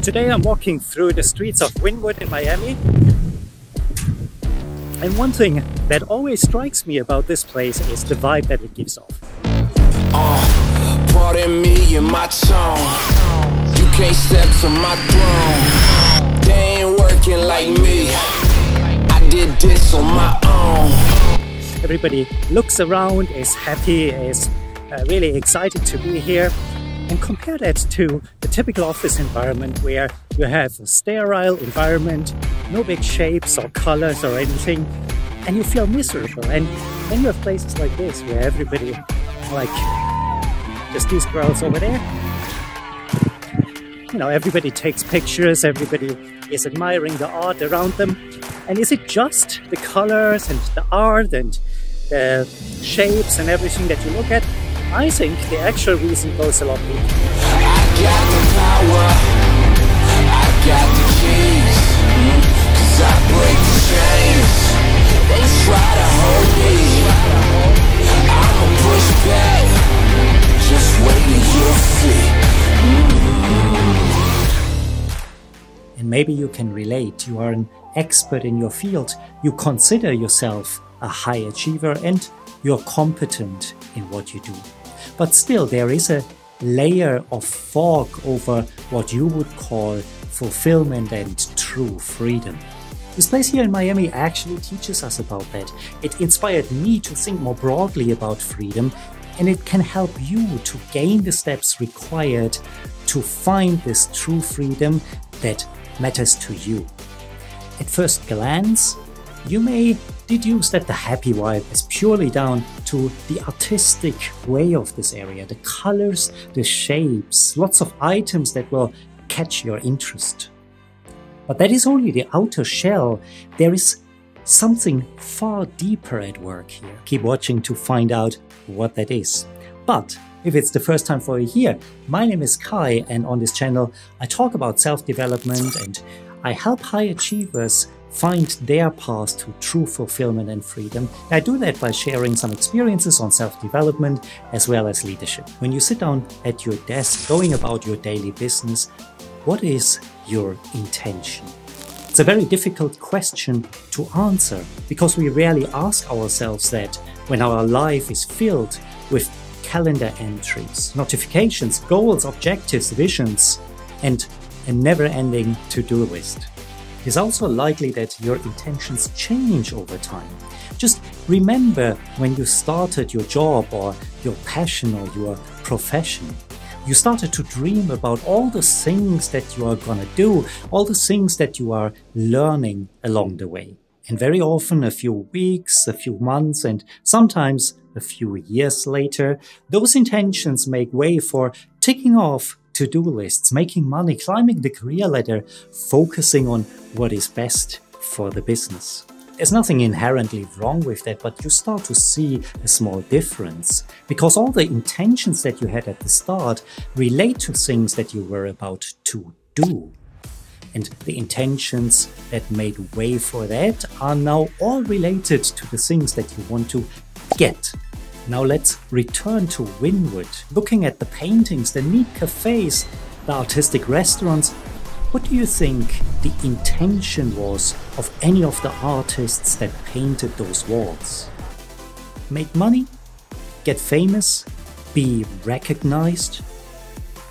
Today I'm walking through the streets of Wynwood in Miami, and one thing that always strikes me about this place is the vibe that it gives off. Pardon me in my tone. You can't step to my throne. They ain't working like me. I did this on my own. Everybody looks around, is happy, is really excited to be here. And compare that to the typical office environment where you have a sterile environment, no big shapes or colors or anything, and you feel miserable. And then you have places like this where everybody, like just these girls over there, you know, everybody takes pictures, everybody is admiring the art around them. And is it just the colors and the art and the shapes and everything that you look at? I think the actual reason goes a lot deeper. I got the power, I got the keys, 'cause I break the chains. They try to hold me, I'ma push back. Just wait and you'll see. And maybe you can relate. You are an expert in your field. You consider yourself a high achiever and you're competent in what you do. But still, there is a layer of fog over what you would call fulfillment and true freedom. This place here in Miami actually teaches us about that. It inspired me to think more broadly about freedom, and it can help you to gain the steps required to find this true freedom that matters to you. At first glance, you may deduce that the happy vibe is purely down to the artistic way of this area, the colors, the shapes, lots of items that will catch your interest. But that is only the outer shell. There is something far deeper at work here. Keep watching to find out what that is. But if it's the first time for you here, my name is Kai, and on this channel I talk about self-development and I help high achievers find their path to true fulfillment and freedom. I do that by sharing some experiences on self-development as well as leadership. When you sit down at your desk going about your daily business, what is your intention? It's a very difficult question to answer because we rarely ask ourselves that when our life is filled with calendar entries, notifications, goals, objectives, visions, and a never-ending to-do list. It's also likely that your intentions change over time. Just remember when you started your job or your passion or your profession. You started to dream about all the things that you are gonna do, all the things that you are learning along the way. And very often, a few weeks, a few months, and sometimes a few years later, those intentions make way for ticking off to-do lists, making money, climbing the career ladder, focusing on what is best for the business. There's nothing inherently wrong with that, but you start to see a small difference because all the intentions that you had at the start relate to things that you were about to do. And the intentions that made way for that are now all related to the things that you want to get. Now let's return to Wynwood. Looking at the paintings, the neat cafes, the artistic restaurants, what do you think the intention was of any of the artists that painted those walls? Make money? Get famous? Be recognized?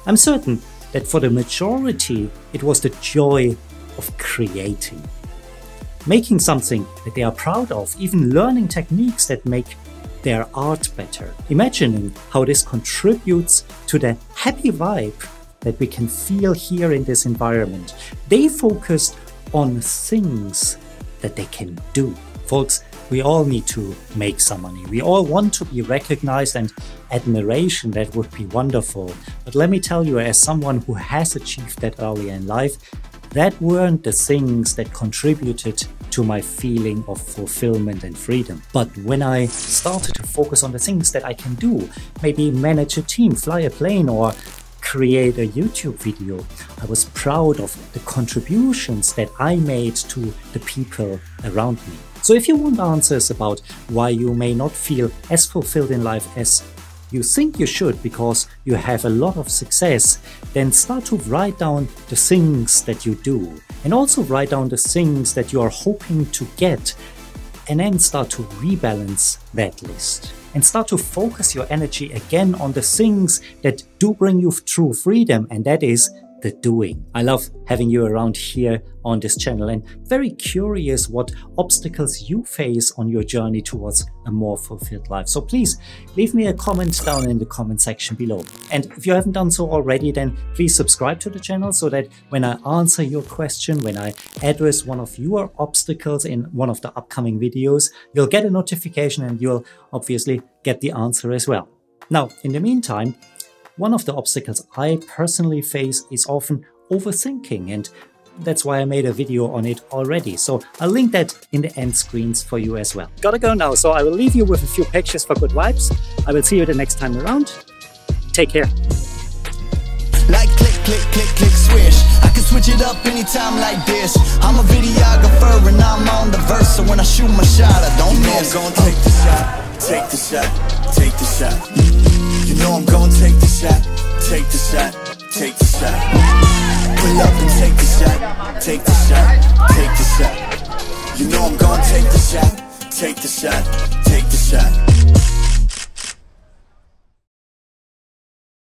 I'm certain that for the majority, it was the joy of creating. Making something that they are proud of, even learning techniques that make their art better. Imagining how this contributes to the happy vibe that we can feel here in this environment. They focused on things that they can do. Folks, we all need to make some money. We all want to be recognized, and admiration, that would be wonderful. But let me tell you, as someone who has achieved that early in life, that weren't the things that contributed to my feeling of fulfillment and freedom. But when I started to focus on the things that I can do, maybe manage a team, fly a plane, or create a YouTube video, I was proud of the contributions that I made to the people around me. So if you want answers about why you may not feel as fulfilled in life as you think you should because you have a lot of success, then start to write down the things that you do, and also write down the things that you are hoping to get, and then start to rebalance that list and start to focus your energy again on the things that do bring you true freedom, and that is the doing. I love having you around here on this channel, and very curious what obstacles you face on your journey towards a more fulfilled life. So please leave me a comment down in the comment section below. And if you haven't done so already, then please subscribe to the channel so that when I answer your question, when I address one of your obstacles in one of the upcoming videos, you'll get a notification and you'll obviously get the answer as well. Now, in the meantime, one of the obstacles I personally face is often overthinking, and that's why I made a video on it already. So I'll link that in the end screens for you as well. Gotta go now, so I will leave you with a few pictures for good vibes. I will see you the next time around. Take care. Like click, click, click, click, swish. I can switch it up anytime like this. I'm a videographer and I'm on the verse, so when I shoot my shot, I don't miss. I'm gonna take the shot, take the shot, take the shot. You know I'm gonna take the shot, take the shot, take the shot. Pull up and take the shot, take the shot, take the shot. You know I'm gonna take the shot, take the shot, take the shot.